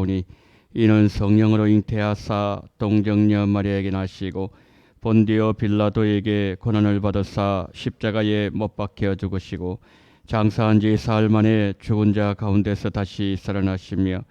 하시오니 이는 성령으로 잉태하사 동정녀 마리아에게 나시고 본디오 빌라도에게 고난을 받으사 십자가에 못 박혀 죽으시고 장사한 지 사흘 만에 죽은 자 가운데서 다시 살아나시며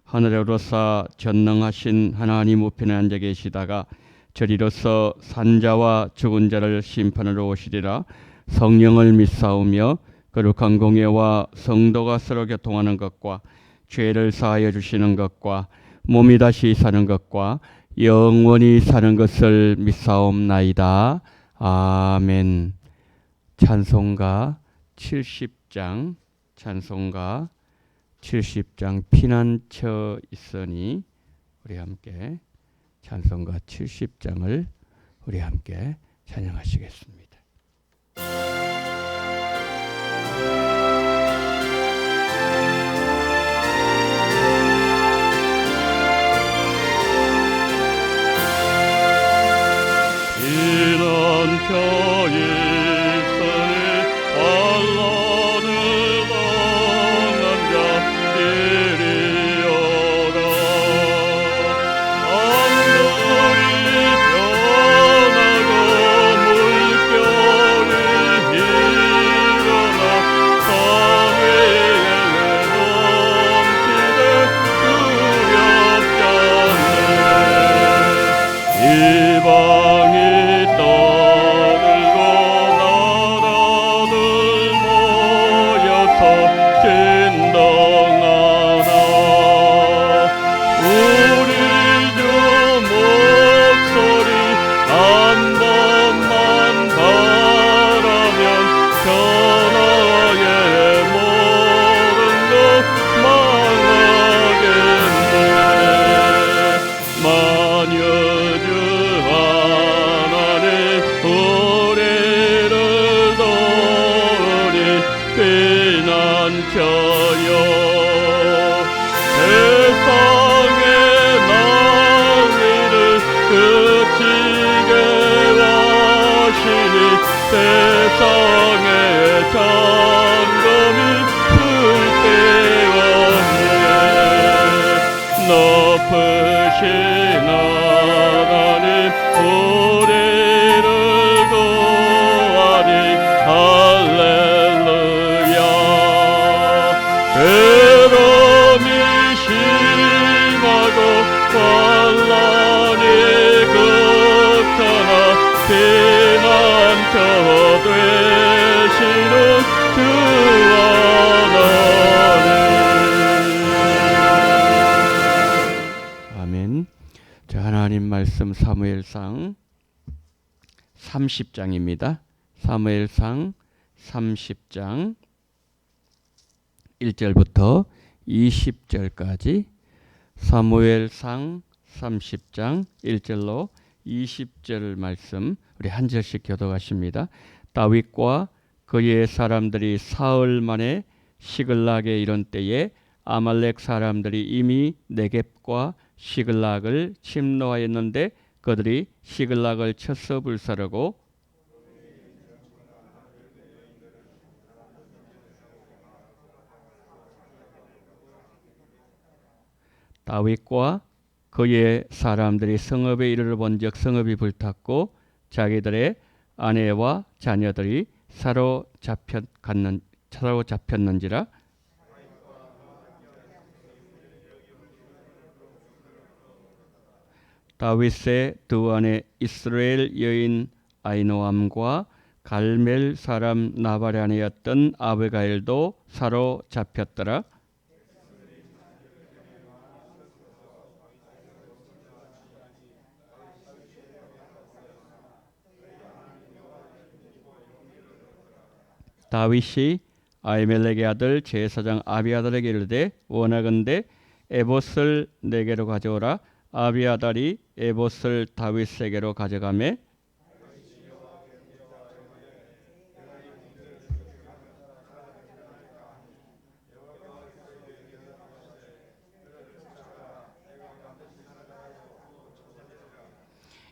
하늘에 오르사 전능하신 하나님 우편에 앉아 계시다가 저리로서 산자와 죽은 자를 심판하러 오시리라. 성령을 믿사오며 거룩한 공예와 성도가 서로 교통하는 것과 죄를 사하여 주시는 것과 몸이 다시 사는 것과 영원히 사는 것을 믿사옵나이다. 아멘. 찬송가 70장 찬송가 70장 피난처 있으니 우리 함께 찬송가 70장을 우리 함께 찬양하시겠습니다. 피난처에 있으니 환난을 당한 자들이여라. 하늘이 변하고 물결이 일어나 산 위에 넘치되 두렵지 않네. 이방이 떠들고 나라들 모여서 진동하나 우리 주 목소리 한 번만 바라면 천하의 모든 것 망하겠네. 만여주 하나님 우리를 도우니 피난처여. 세상의 난리를 그치게 하시니 세상의 잠잠이 쓸데없네. 높으신 하나님 우리를 구하니 할렐루야. 괴로움이 심하고 환난이 극하나 피난처 되시는 주와 나니. 아멘. 자, 하나님 말씀 사무엘상 30장입니다. 사무엘상 30장 1절부터 20절까지 사무엘상 30장 1절로 20절 말씀 우리 한 절씩 교독하십니다. 다윗과 그의 사람들이 사흘 만에 시글락에 이른 때에 아말렉 사람들이 이미 네겝과 시글락을 침노하였는데 그들이 시글락을 쳐서 불사르고 다윗과 그의 사람들이 성읍에 이르러 본즉 성읍이 불탔고 자기들의 아내와 자녀들이 사로잡혔는지라. 다윗의 두 아내 이스라엘 여인 아히노암과 갈멜 사람 나발의 아내였던 아비가일도 사로잡혔더라. 다윗이 아히멜렉의 아들 제사장 아비아달에게 이르되 원하건대 에봇을 내게로 가져오라. 아비아달이 에봇을 다윗에게로 가져가매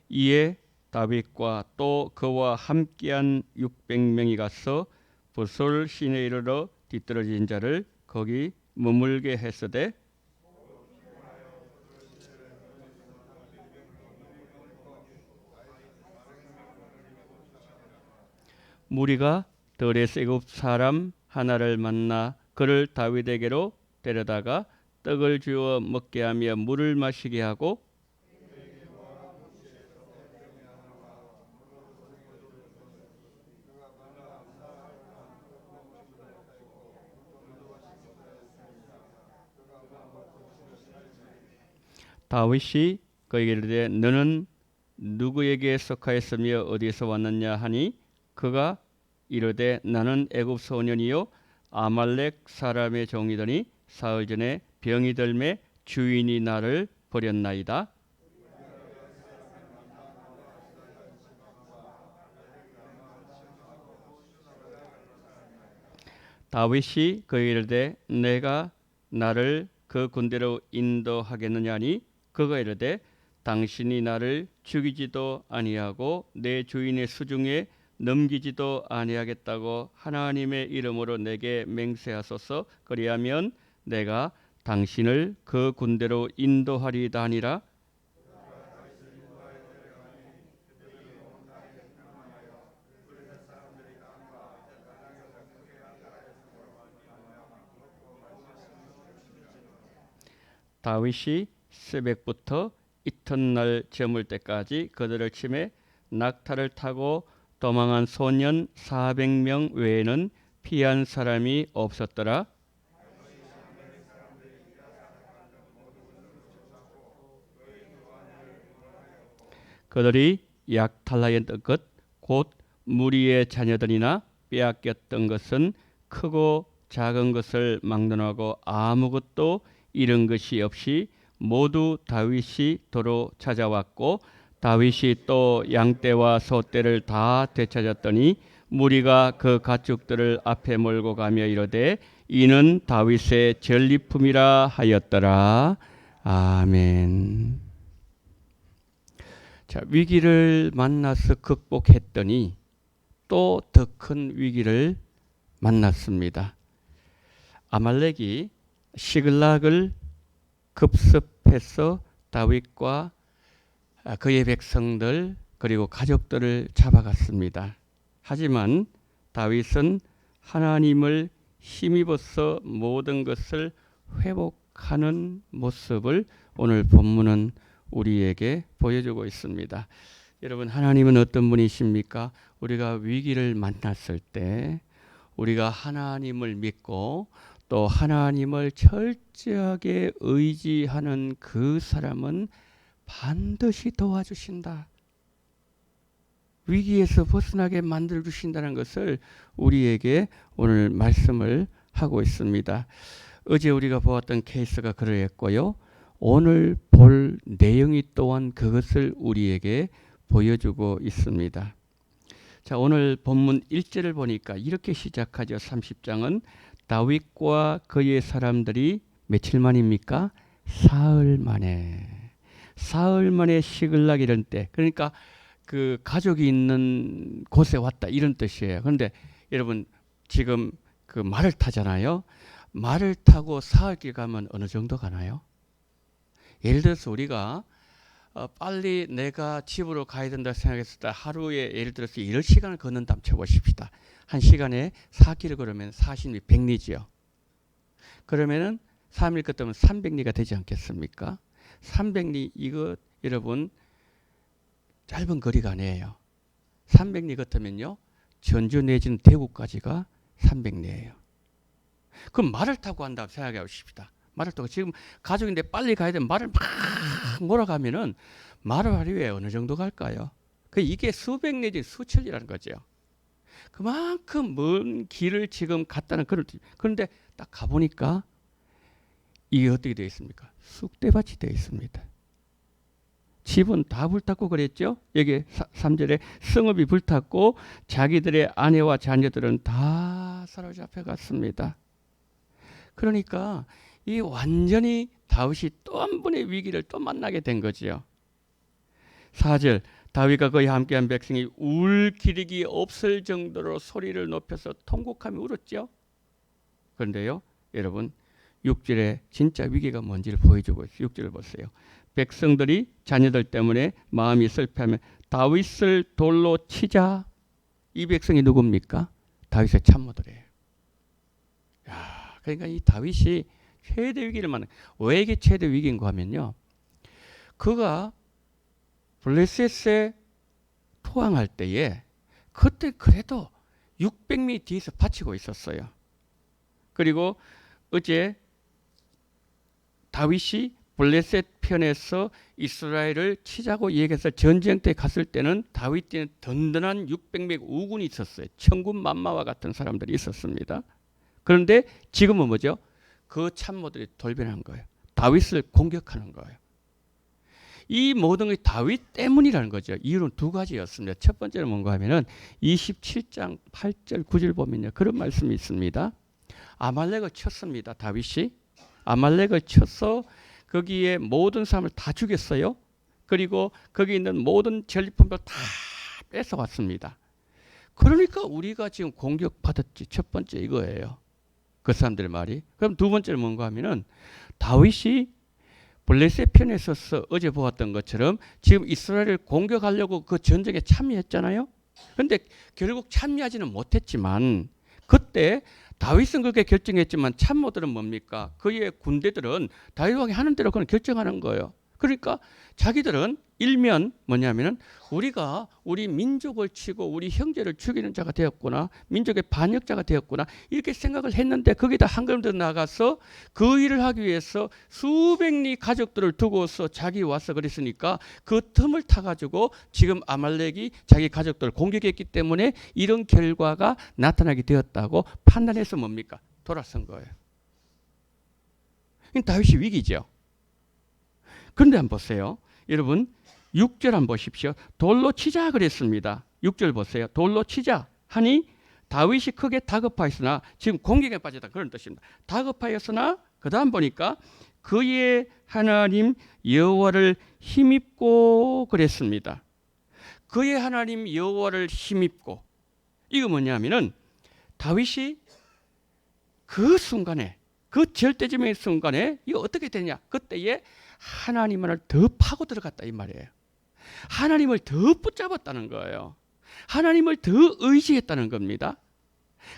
이에 다윗과 또 그와 함께한 600명이 가서 부솔 시내에 이르러 뒤떨어진 자를 거기 머물게 했으되 무리가 들에서 애굽 사람 하나를 만나 그를 다윗에게로 데려다가 떡을 주어 먹게 하며 물을 마시게 하고 다윗이 그에게 이르되 너는 누구에게 속하였으며 어디서 왔느냐 하니 그가 이르되 나는 애굽 소년이요 아말렉 사람의 종이더니 사흘 전에 병이 들매 주인이 나를 버렸나이다. 다윗이 그에게 이르되 내가 나를 그 군대로 인도하겠느냐니 그가 이르되 당신이 나를 죽이지도 아니하고 내 주인의 수중에 넘기지도 아니하겠다고 하나님의 이름으로 내게 맹세하소서. 그리하면 내가 당신을 그 군대로 인도하리이다 하니라. 다윗이 새벽부터 이튿날 저물 때까지 그들을 치매 낙타를 타고 도망한 소년 400명 외에는 피한 사람이 없었더라. 그들이 약 탈라였던 것 곧 무리의 자녀들이나 빼앗겼던 것은 크고 작은 것을 막론하고 아무것도 잃은 것이 없이 모두 다윗이 도로 찾아왔고 다윗이 또 양떼와 소떼를 다 되찾았더니 무리가 그 가축들을 앞에 몰고 가며 이르되 이는 다윗의 전리품이라 하였더라. 아멘. 자, 위기를 만나서 극복했더니 또 더 큰 위기를 만났습니다. 아말렉이 시글락을 급습해서 다윗과 그의 백성들 그리고 가족들을 잡아갔습니다. 하지만 다윗은 하나님을 힘입어서 모든 것을 회복하는 모습을 오늘 본문은 우리에게 보여주고 있습니다. 여러분, 하나님은 어떤 분이십니까? 우리가 위기를 만났을 때 우리가 하나님을 믿고 또 하나님을 철저하게 의지하는 그 사람은 반드시 도와주신다. 위기에서 벗어나게 만들어주신다는 것을 우리에게 오늘 말씀을 하고 있습니다. 어제 우리가 보았던 케이스가 그러했고요. 오늘 볼 내용이 또한 그것을 우리에게 보여주고 있습니다. 자, 오늘 본문 1절을 보니까 이렇게 시작하죠. 30장은 다윗과 그의 사람들이 며칠 만입니까? 사흘 만에. 사흘 만에 시글락 이런 때. 그러니까 그 가족이 있는 곳에 왔다 이런 뜻이에요. 그런데 여러분 지금 그 말을 타잖아요. 말을 타고 사흘길 가면 어느 정도 가나요? 예를 들어서 우리가 빨리 내가 집으로 가야 된다 생각했을 때 하루에 예를 들어서 10시간을 걷는다 쳐보십시다. 한 시간에 4km 걸으면 40리 100리지요. 그러면은 3일 걷으면 300리가 되지 않겠습니까? 300리 이거 여러분 짧은 거리가 아니에요. 300리 걷으면요. 전주 내지는 대구까지가 300리예요. 그럼 말을 타고 한다고 생각해 보십시다. 말을 타고 지금 가족인데 빨리 가야 되면 말을 막 몰아가면은 말을 하루에 어느 정도 갈까요? 이게 수백 내지 수천이라는 거죠. 그만큼 먼 길을 지금 갔다는 그런 뜻. 그런데 딱 가보니까 이게 어떻게 되어 있습니까? 쑥대밭이 되어 있습니다. 집은 다 불탔고 그랬죠. 여기 3절에 성읍이 불탔고 자기들의 아내와 자녀들은 다 사로잡혀 갔습니다. 그러니까 이 완전히 다윗이 또 한 번의 위기를 또 만나게 된 거지요. 4절 다윗과 그의 함께한 백성이 울 기력이 없을 정도로 소리를 높여서 통곡하며 울었죠. 그런데요 여러분 6절에 진짜 위기가 뭔지를 보여주고 있어요. 6절을 보세요. 백성들이 자녀들 때문에 마음이 슬퍼하며 다윗을 돌로 치자 이 백성이 누굽니까? 다윗의 참모들이에요. 야, 그러니까 이 다윗이 최대 위기를 만난. 왜 이게 최대 위기인가 하면요. 그가 블레셋에 투항할 때에 그때 그래도 600미 뒤에서 바치고 있었어요. 그리고 어제 다윗이 블레셋 편에서 이스라엘을 치자고 얘기해서 전쟁 때 갔을 때는 다윗 때는 든든한 600명 우군이 있었어요. 천군 만마와 같은 사람들이 있었습니다. 그런데 지금은 뭐죠? 그 참모들이 돌변한 거예요. 다윗을 공격하는 거예요. 이 모든 것이 다윗 때문이라는 거죠. 이유는 두 가지였습니다. 첫 번째는 뭔가 하면은 27장 8절 9절 보면요. 그런 말씀이 있습니다. 아말렉을 쳤습니다. 다윗이. 아말렉을 쳐서 거기에 모든 사람을 다 죽였어요. 그리고 거기 있는 모든 전리품도 다 뺏어갔습니다. 그러니까 우리가 지금 공격받았지. 첫 번째 이거예요. 그 사람들의 말이. 그럼 두 번째는 뭔가 하면은 다윗이 블레셋 편에 서서 어제 보았던 것처럼 지금 이스라엘을 공격하려고 그 전쟁에 참여했잖아요. 그런데 결국 참여하지는 못했지만 그때 다윗은 그렇게 결정했지만 참모들은 뭡니까? 그의 군대들은 다윗 왕이 하는 대로 그냥 결정하는 거예요. 그러니까 자기들은 일면 뭐냐면은 우리가 우리 민족을 치고 우리 형제를 죽이는 자가 되었구나. 민족의 반역자가 되었구나. 이렇게 생각을 했는데 거기다 한 걸음 더 나가서 그 일을 하기 위해서 수백리 가족들을 두고서 자기 와서 그랬으니까 그 틈을 타가지고 지금 아말렉이 자기 가족들을 공격했기 때문에 이런 결과가 나타나게 되었다고 판단해서 뭡니까? 돌아선 거예요. 다윗이 위기죠. 그런데 한번 보세요. 여러분 6절 한번 보십시오. 돌로 치자 그랬습니다. 6절 보세요. 돌로 치자 하니 다윗이 크게 다급하였으나 지금 공격에 빠졌다 그런 뜻입니다. 다급하였으나 그 다음 보니까 그의 하나님 여호와를 힘입고 그랬습니다. 그의 하나님 여호와를 힘입고 이거 뭐냐면은 다윗이 그 순간에 그 절대적인 순간에 이거 어떻게 되냐 그때에 하나님을 더 파고 들어갔다 이 말이에요. 하나님을 더 붙잡았다는 거예요. 하나님을 더 의지했다는 겁니다.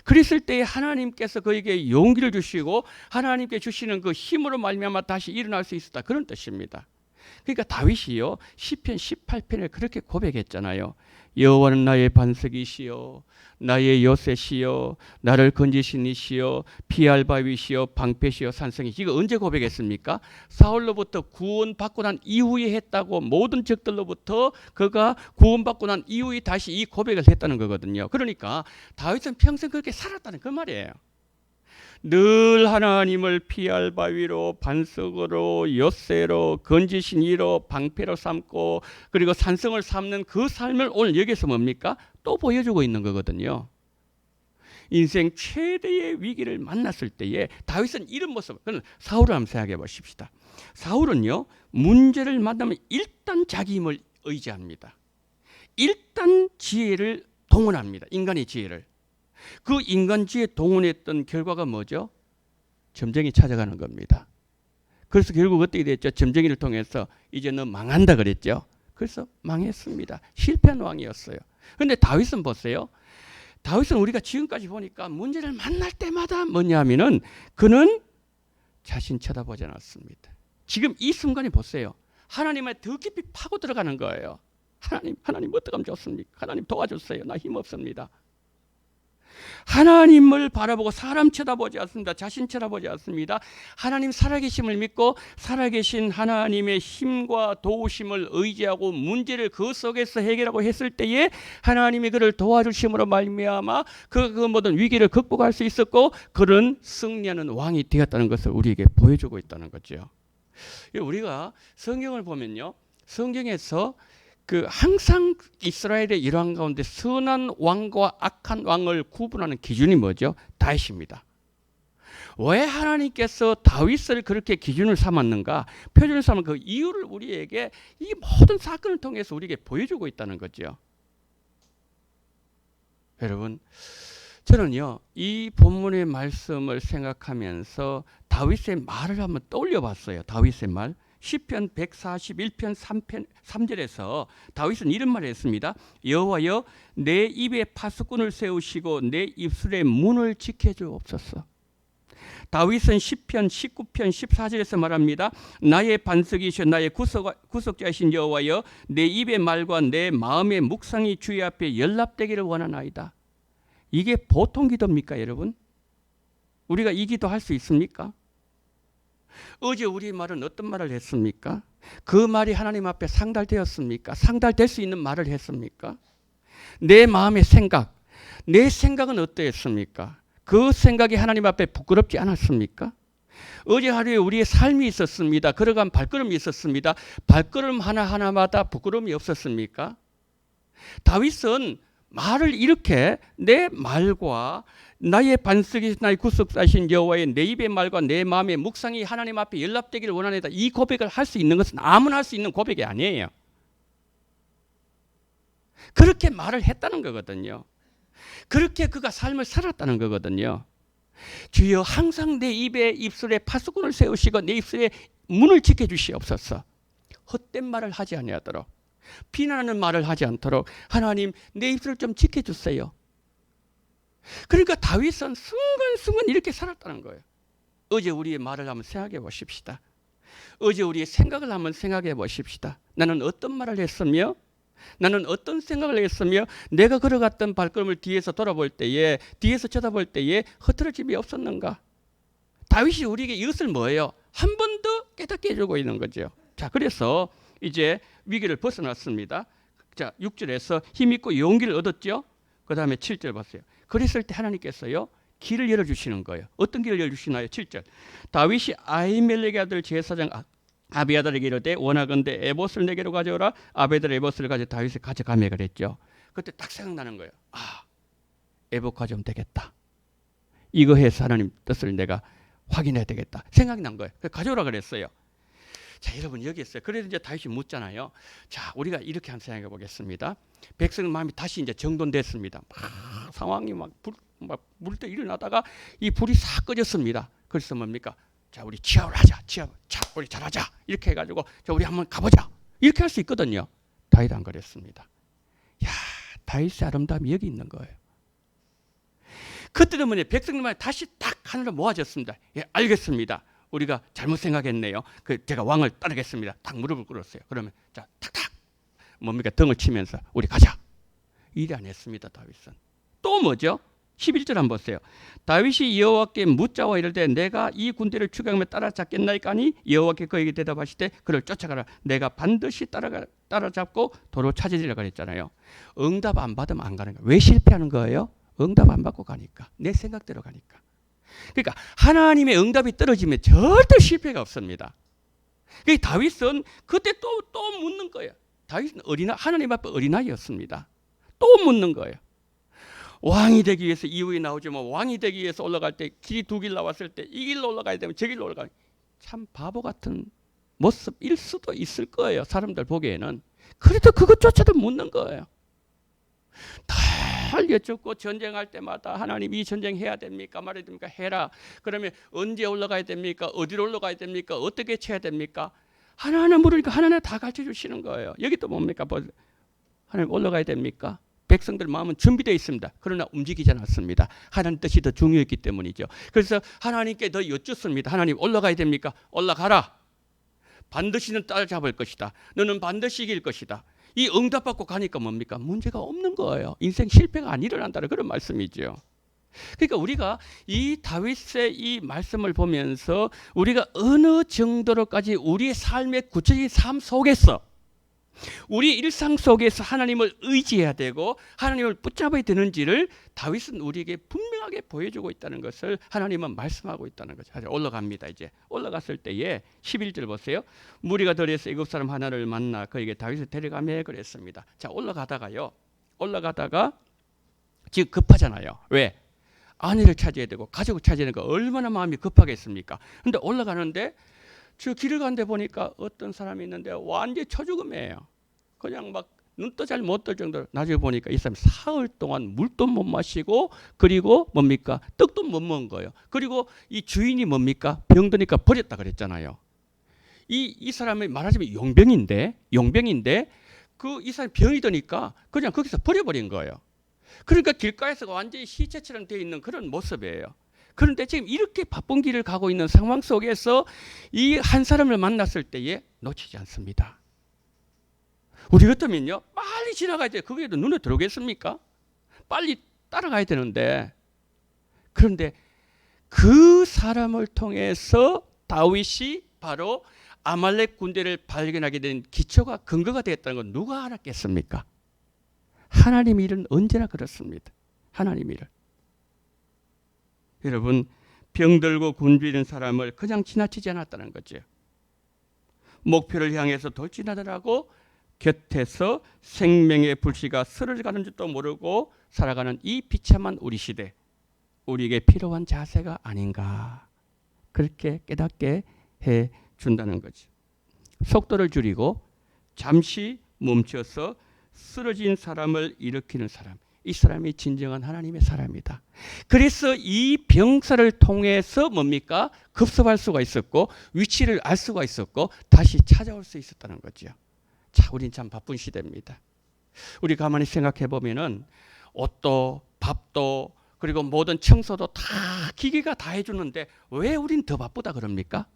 그랬을 때 하나님께서 그에게 용기를 주시고 하나님께 주시는 그 힘으로 말미암아 다시 일어날 수 있었다 그런 뜻입니다. 그러니까 다윗이요 시편 18편에 그렇게 고백했잖아요. 여호와는 나의 반석이시요 나의 요새시요 나를 건지신 이시요 피할 바위시요 방패시요 산성이. 이거 언제 고백했습니까? 사울로부터 구원받고 난 이후에 했다고. 모든 적들로부터 그가 구원받고 난 이후에 다시 이 고백을 했다는 거거든요. 그러니까 다윗은 평생 그렇게 살았다는 그 말이에요. 늘 하나님을 피할 바위로 반석으로 요새로 건지신 이로 방패로 삼고 그리고 산성을 삼는 그 삶을 오늘 여기서 뭡니까? 또 보여주고 있는 거거든요. 인생 최대의 위기를 만났을 때에 다윗은 이런 모습. 그럼 사울을 한번 생각해 보십시다. 사울은요 문제를 만나면 일단 자기 힘을 의지합니다. 일단 지혜를 동원합니다. 인간의 지혜를. 그 인간지에 동원했던 결과가 뭐죠? 점쟁이 찾아가는 겁니다. 그래서 결국 어떻게 됐죠? 점쟁이를 통해서 이제 너 망한다 그랬죠. 그래서 망했습니다. 실패한 왕이었어요. 그런데 다윗은 보세요. 다윗은 우리가 지금까지 보니까 문제를 만날 때마다 뭐냐면은 그는 자신 쳐다보지 않았습니다. 지금 이 순간에 보세요. 하나님의 더 깊이 파고 들어가는 거예요. 하나님 어떻게 하면 좋습니까? 하나님 도와주세요. 나 힘 없습니다. 하나님을 바라보고 사람 쳐다보지 않습니다. 자신 쳐다보지 않습니다. 하나님 살아계심을 믿고 살아계신 하나님의 힘과 도우심을 의지하고 문제를 그 속에서 해결하고 했을 때에 하나님이 그를 도와주심으로 말미암아 그 모든 위기를 극복할 수 있었고 그런 승리하는 왕이 되었다는 것을 우리에게 보여주고 있다는 거죠. 우리가 성경을 보면요. 성경에서 항상 이스라엘의 일왕 가운데 선한 왕과 악한 왕을 구분하는 기준이 뭐죠? 다윗입니다. 왜 하나님께서 다윗을 그렇게 기준을 삼았는가? 표준을 삼은 그 이유를 우리에게 이 모든 사건을 통해서 우리에게 보여주고 있다는 거죠. 여러분, 저는요 이 본문의 말씀을 생각하면서 다윗의 말을 한번 떠올려 봤어요. 다윗의 말. 시편 141편 3절에서 다윗은 이런 말을 했습니다. 여호와여 내 입에 파수꾼을 세우시고 내 입술의 문을 지켜주옵소서. 다윗은 시편 19편 14절에서 말합니다. 나의 반석이시여 나의 구속자이신 여호와여 내 입의 말과 내 마음의 묵상이 주의 앞에 연락되기를 원하나이다. 이게 보통 기도입니까, 여러분? 우리가 이 기도 할 수 있습니까? 어제 우리 말은 어떤 말을 했습니까? 그 말이 하나님 앞에 상달되었습니까? 상달될 수 있는 말을 했습니까? 내 마음의 생각, 내 생각은 어떠했습니까? 그 생각이 하나님 앞에 부끄럽지 않았습니까? 어제 하루에 우리의 삶이 있었습니다. 걸어간 발걸음이 있었습니다. 발걸음 하나하나마다 부끄러움이 없었습니까? 다윗은 말을 이렇게 내 말과 나의 반석이 나의 구속자신 여호와의 내 입의 말과 내 마음의 묵상이 하나님 앞에 연락되기를 원하니다. 이 고백을 할 수 있는 것은 아무나 할 수 있는 고백이 아니에요. 그렇게 말을 했다는 거거든요. 그렇게 그가 삶을 살았다는 거거든요. 주여 항상 내 입술에 파수꾼을 세우시고 내 입술에 문을 지켜주시옵소서. 헛된 말을 하지 아니하도록, 비난하는 말을 하지 않도록 하나님 내 입술을 좀 지켜주세요. 그러니까 다윗은 순간순간 이렇게 살았다는 거예요. 어제 우리의 말을 한번 생각해 보십시다. 어제 우리의 생각을 한번 생각해 보십시다. 나는 어떤 말을 했으며 나는 어떤 생각을 했으며 내가 걸어갔던 발걸음을 뒤에서 돌아볼 때에 뒤에서 쳐다볼 때에 흐트러짐이 없었는가? 다윗이 우리에게 이것을 뭐예요? 한 번 더 깨닫게 해주고 있는 거죠. 자, 그래서 이제 위기를 벗어났습니다. 자, 6절에서 힘있고 용기를 얻었죠. 그 다음에 7절 봤어요. 그랬을 때 하나님께서요 길을 열어주시는 거예요. 어떤 길을 열어주시나요? 7절. 다윗이 아히멜렉의 아들 제사장 아비아달에게 이르되 원하건대 에봇을 내게로 가져오라. 아비아달 에봇을 가져 다윗이 가져가며 그랬죠. 그때 딱 생각나는 거예요. 아, 에봇 가져오면 되겠다. 이거 해서 하나님 뜻을 내가 확인해야 되겠다. 생각이 난 거예요. 가져오라 그랬어요. 자, 여러분 여기 있어요. 그래서 이제 다윗이 묻잖아요. 자, 우리가 이렇게 한번 생각해 보겠습니다. 백성 마음이 다시 이제 정돈됐습니다. 막 상황이 막 물 때 일어나다가 이 불이 싹 꺼졌습니다. 그래서 뭡니까? 자, 우리 취합을 하자. 자, 우리 잘하자. 이렇게 해가지고 자, 우리 한번 가보자. 이렇게 할 수 있거든요. 다윗 안 그랬습니다. 야, 다윗의 아름다움이 여기 있는 거예요. 그때 때문에 백성들만 다시 딱 하늘로 모아졌습니다. 예, 알겠습니다. 우리가 잘못 생각했네요. 제가 왕을 따르겠습니다. 탁 무릎을 꿇었어요. 그러면 자, 탁탁 뭡니까? 등을 치면서 우리 가자. 이래 안 했습니다. 다윗은. 또 뭐죠? 11절 한번 보세요. 다윗이 여호와께 묻자와 이르되 내가 이 군대를 추격하며 따라잡겠나이까 하니 여호와께 그에게 대답하시되 그를 쫓아가라. 내가 반드시 따라잡고 도로 찾으리라 그랬잖아요. 응답 안 받으면 안 가는 거예요. 왜 실패하는 거예요? 응답 안 받고 가니까. 내 생각대로 가니까. 그러니까 하나님의 응답이 떨어지면 절대 실패가 없습니다. 그러니까 다윗은 그때 또 묻는 거예요. 다윗은 하나님 앞에 어린아이였습니다. 또 묻는 거예요. 왕이 되기 위해서 이후에 나오지만 왕이 되기 위해서 올라갈 때 길이 두 길 나왔을 때 이 길로 올라가야 되면 저 길로 올라가야 참 바보 같은 모습일 수도 있을 거예요. 사람들 보기에는. 그래도 그것조차도 묻는 거예요. 다 여쭙고 전쟁할 때마다 하나님 이 전쟁 해야 됩니까? 말해야 됩니까? 해라. 그러면 언제 올라가야 됩니까? 어디로 올라가야 됩니까? 어떻게 쳐야 됩니까? 하나하나 물으니까 하나하나 다 가르쳐 주시는 거예요. 여기 또 뭡니까? 하나님 올라가야 됩니까? 백성들 마음은 준비되어 있습니다. 그러나 움직이지 않았습니다. 하나님 뜻이 더 중요했기 때문이죠. 그래서 하나님께 더 여쭙습니다. 하나님 올라가야 됩니까? 올라가라. 반드시 는 따라잡을 것이다. 너는 반드시 이길 것이다. 이 응답받고 가니까 뭡니까? 문제가 없는 거예요. 인생 실패가 안 일어난다는 그런 말씀이죠. 그러니까 우리가 이 다윗의 이 말씀을 보면서 우리가 어느 정도로까지 우리의 삶의 구체적인 삶 속에서 우리 일상 속에서 하나님을 의지해야 되고 하나님을 붙잡아야 되는지를 다윗은 우리에게 분명하게 보여주고 있다는 것을 하나님은 말씀하고 있다는 거죠. 올라갑니다. 이제 올라갔을 때에 11절 보세요. 무리가 들에서 애굽 사람 하나를 만나 그에게 다윗을 데려가며 그랬습니다. 자, 올라가다가 지금 급하잖아요. 왜? 아내를 찾아야 되고 가족을 찾아야 되니까 얼마나 마음이 급하겠습니까? 근데 올라가는데 저 길을 가는데 보니까 어떤 사람이 있는데 완전 초죽음이에요. 그냥 막 눈도 잘 못 뜰 정도로. 나중에 보니까 이 사람이 사흘 동안 물도 못 마시고 그리고 뭡니까? 떡도 못 먹은 거예요. 그리고 이 주인이 뭡니까? 병드니까 버렸다 그랬잖아요. 이 사람이 말하자면 용병인데 이 사람이 병이 드니까 그냥 거기서 버려버린 거예요. 그러니까 길가에서 완전히 시체처럼 되어 있는 그런 모습이에요. 그런데 지금 이렇게 바쁜 길을 가고 있는 상황 속에서 이 한 사람을 만났을 때에 놓치지 않습니다. 우리 같으면요, 빨리 지나가야 돼요. 그게도 눈에 들어오겠습니까? 빨리 따라가야 되는데. 그런데 그 사람을 통해서 다윗이 바로 아말렉 군대를 발견하게 된 기초가 근거가 되었다는 건 누가 알았겠습니까? 하나님의 일은 언제나 그렇습니다. 하나님의 일은. 여러분, 병들고 굶주리는 사람을 그냥 지나치지 않았다는 거죠. 목표를 향해서 돌진하더라고 곁에서 생명의 불씨가 쓰러져가는 줄도 모르고 살아가는 이 비참한 우리 시대, 우리에게 필요한 자세가 아닌가, 그렇게 깨닫게 해준다는 거죠. 속도를 줄이고 잠시 멈춰서 쓰러진 사람을 일으키는 사람, 이 사람이 진정한 하나님의 사람이다. 그래서 이 병사를 통해서 뭡니까? 급습할 수가 있었고 위치를 알 수가 있었고 다시 찾아올 수 있었다는 거죠. 자, 우린 참 바쁜 시대입니다. 우리 가만히 생각해 보면은 옷도 밥도 그리고 모든 청소도 다 기계가 다 해주는데 왜 우린 더 바쁘다 그럽니까?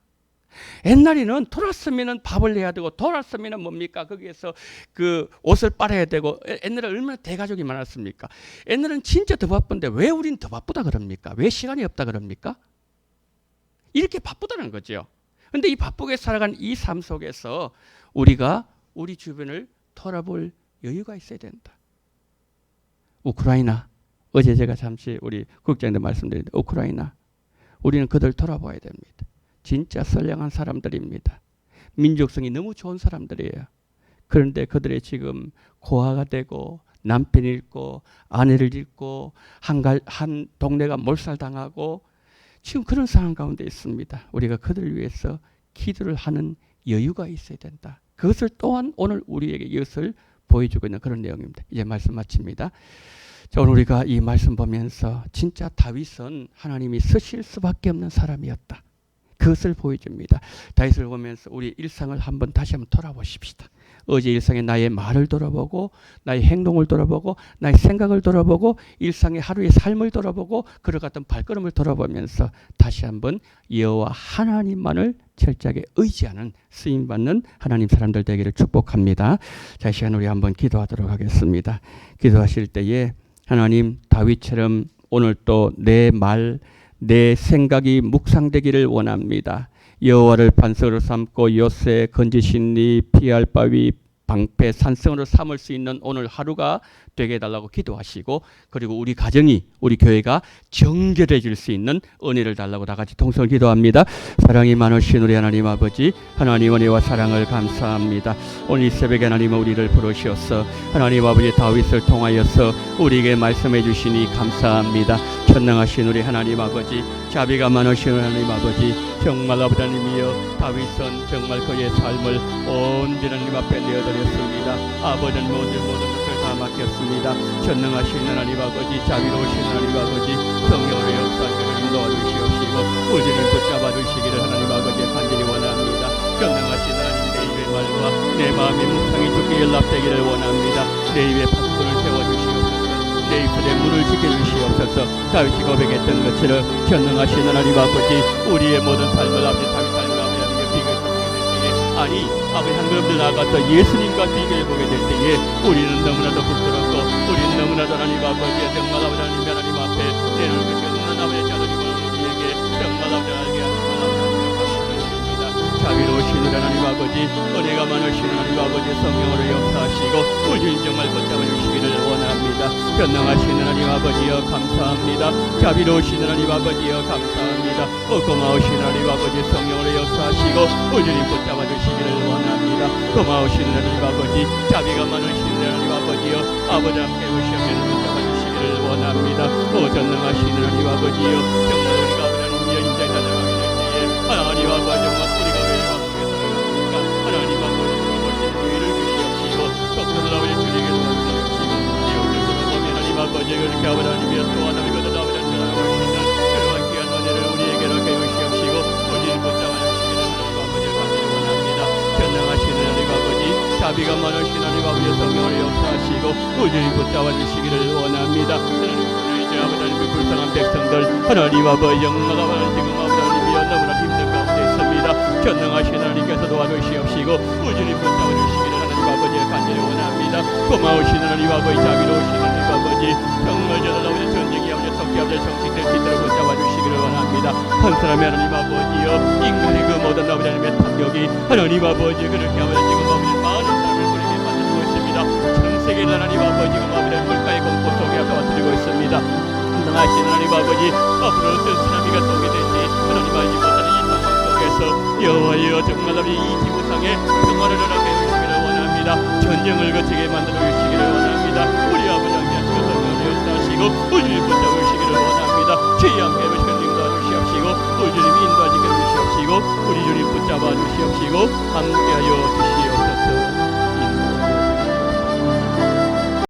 옛날에는 돌았으면은 밥을 해야 되고 돌았으면은 뭡니까? 거기에서 그 옷을 빨아야 되고, 옛날에 얼마나 대가족이 많았습니까? 옛날에는 진짜 더 바쁜데 왜 우린 더 바쁘다 그럽니까? 왜 시간이 없다 그럽니까? 이렇게 바쁘다는 거죠. 그런데 이 바쁘게 살아가는 이 삶 속에서 우리가 우리 주변을 돌아볼 여유가 있어야 된다. 우크라이나, 어제 제가 잠시 우리 국장님들 말씀드렸는데 우크라이나, 우리는 그들 돌아봐야 됩니다. 진짜 선량한 사람들입니다. 민족성이 너무 좋은 사람들이에요. 그런데 그들의 지금 고아가 되고 남편이 잃고 아내를 잃고 한 동네가 몰살당하고 지금 그런 상황 가운데 있습니다. 우리가 그들을 위해서 기도를 하는 여유가 있어야 된다. 그것을 또한 오늘 우리에게 이것을 보여주고 있는 그런 내용입니다. 이제 말씀 마칩니다. 자, 오늘 우리가 이 말씀 보면서 진짜 다윗은 하나님이 쓰실 수밖에 없는 사람이었다. 그것을 보여줍니다. 다윗을 보면서 우리 일상을 다시 한번 돌아보십시다. 어제 일상의 나의 말을 돌아보고 나의 행동을 돌아보고 나의 생각을 돌아보고 일상의 하루의 삶을 돌아보고 걸어갔던 발걸음을 돌아보면서 다시 한번 여호와 하나님만을 철저하게 의지하는 쓰임받는 하나님 사람들 되기를 축복합니다. 자, 이 시간 우리 한번 기도하도록 하겠습니다. 기도하실 때에 하나님, 다윗처럼 오늘 또 내 생각이 묵상되기를 원합니다. 여호와를 반석으로 삼고 요새 건지신 이 피할 바위 방패 산성으로 삼을 수 있는 오늘 하루가 되게 해달라고 기도하시고, 그리고 우리 가정이, 우리 교회가 정결해질 수 있는 은혜를 달라고 다 같이 통성을 기도합니다. 사랑이 많으신 우리 하나님 아버지, 하나님 은혜와 사랑을 감사합니다. 오늘 이 새벽에 하나님 우리를 부르셔서 하나님 아버지 다윗을 통하여서 우리에게 말씀해 주시니 감사합니다. 전능하신 우리 하나님 아버지, 자비가 많으신 하나님 아버지, 정말 아버지 하나님이여, 다윗은 정말 그의 삶을 온전히 하나님 앞에 내어드렸습니다. 아버지는 모든 것을 다 맡겼습니다. 전능하신 하나님 아버지, 자비로우신 하나님 아버지, 성령으로 역사하시고 인도하 주시옵시고 우리를 붙잡아 주시기를 하나님 아버지의 간절히 원합니다. 전능하신 하나님, 내 입의 말과 내 마음의 묵상이 주께 연락되기를 원합니다. 내 입에 파수꾼을 세워주시옵소서. 내 입술에 문을 지켜주시옵소서. 다윗이 고백했던 것처럼 전능하신 하나님 아버지, 우리의 모든 삶을 아버지 다윗 삶을 아버지 하나님께 비교해서 보게 될 때에, 아니 아버지 한 걸음 더 나아가서 예수님과 비교해 보게 될 때에 우리는 너무나도 부끄럽고 우리는 너무나도 하나님 아버지 정말 아버지 하나님 앞에 내놓을 것이 없는 아버지 자들임을 우리에게 정말 아버지 알게 하시고 말씀하십니다. 자비로우신 우리 하나님 아버지, 은혜가 많으신 하나님 아버지, 성령으로 역사하시고 우리를 정말 붙잡아 주시기를 원합니다. 전능하신 하나님 아버지여 감사합니다. 자비로우신 하나님 아버지여 감사합니다. 고마우신 하나님 아버지, 성령으로 역사하시고 우리를 붙잡아 주시기를 원합니다. 고마우신 하나님 아버지, 자비가 많으신 하나님 아버지여, 아버지 함께 오시옵기를 붙잡아 주시기를 원합니다. 전능하신 하나님 아버지여, 정말 우리가 하나님의 인자에 찾아가게 될 때에 하나님 아버지, 정말 우리가 왜 방송에 살아갑니까? 하나님 아버지, 오신 의를 주시옵시고 속도를 아버지 주님께 도와주시옵시고 이웃을 들어보면 하나님 아버지, 그렇게 아버지 하나님이여 또 하나님 그들 아버지 하나님 할 수 있는 그러한 귀한 은혜를 우리에게 이렇게 주시옵시고 우리를 붙잡아 주시기를 하나님 아버지 간절히 원합니다. 자비가 많으신 하나님 아버지의 성령을 역사하시고 꾸준히 붙잡아 주시기를 원합니다. 하나님 이제 아버지 하나님의 불쌍한 백성들 하나님 아버지 영광과 하나님 지금 아버지 하나님이여 너무나 힘든 가운데 있습니다. 전능하신 하나님께서 도와주시옵시고 꾸준히 붙잡아 주시기를 하나님 아버지의 간절히 원합니다. 고마우신 하나님 아버지 자비로우신 하나님 아버지 정말 저들 아버지 전쟁이 아버지 석기 아버지 정식될 수 있도록 붙잡아 주시기를 원합니다. 한 사람의 하나님 아버지여 인간의 그 모든 아버지 하나님의 탐욕이 하나님 아버지 그렇게 아버지 지금 아버지 많은 사람을 그렇게 만들고 있습니다. 전 세계 하나님 아버지 지금 아버지 물가의 공포 속에 떠들고 있습니다. 당하신 하나님 아버지 앞으로 어떤 쓰나미가 오게 될지 하나님 알지 못하는 이 상황 속에서 여호와여 정말 아버지 이 지구상에 평화를 허락해 주시기를 원합니다. 전쟁을 거치게 만들어 주시기를 원합니다. 우리 아버지 하나님께서 성령을 역사하시고 우리를 붙잡아 주시기를 원합니다. 죄의 함께 주님 도와주시옵시고 우리 주님 인도하시게 주시옵시고 우리 주님 붙잡아 주시옵시고 함께하여 주시옵시고